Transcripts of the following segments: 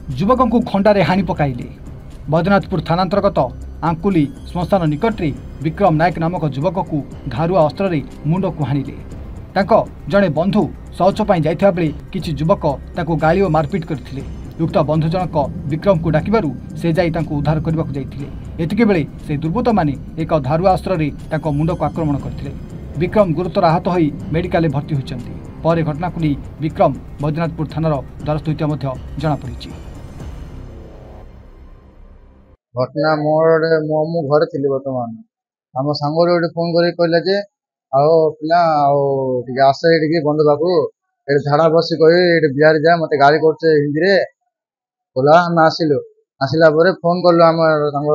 युवक को खंडारे हाणी पकाइले। बैद्यनाथपुर थानांतर्गत आंकुली श्मशान निकटरे विक्रम नायक नामक युवक को धारुआ अस्त्र मुंड को हाणिले। जड़े बंधु शौच जाइथिबा बेले किछि युवक ताको गाली और मारपिट करथिले। उक्त बंधु जनक विक्रम को डाकिबारु से जाई तांको उद्धार करने को जाइथिले। एतिके बेले से दुर्बृत्त माने एक धारुआ अस्त्र ताको मुंड को आक्रमण करथिले। विक्रम गुरुतर आहत होई मेडिकल भर्ती होइचंती। पर घटना को नहीं विक्रम बैद्यनाथपुर थानार द्वारस्थ होता जनापड़ी। घटना मोर मु घर थी बर्तमान आम सांग फोन कर कहला जे आओ पिला आस बंधु बाबू ये झाड़ा बस कही बिहार जा मत गाड़ी कर हिंदी रे बोला आम आसिलु। आसला फोन कलु आम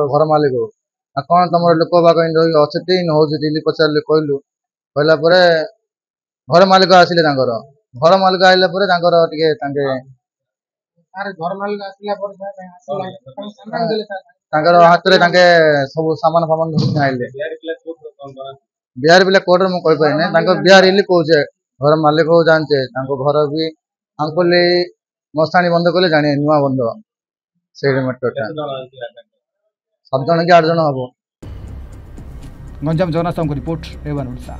घर मालिक कौन तुम लोक बाग अच्छे हूँ पचारे कहलु कहला घर मालिक आसिले घर मालिक आइला हाथ में सब सामान फामान आइले बिहार पिला कोर्टर में कही पारे बिहार इली कहे घर मालिक को जाने घर भी आंकुल मस्तानी बंद कले जाने नुआ बंद से 7 जन कि 8 जन हम। Ganjam Jagannath report A1 Odisha.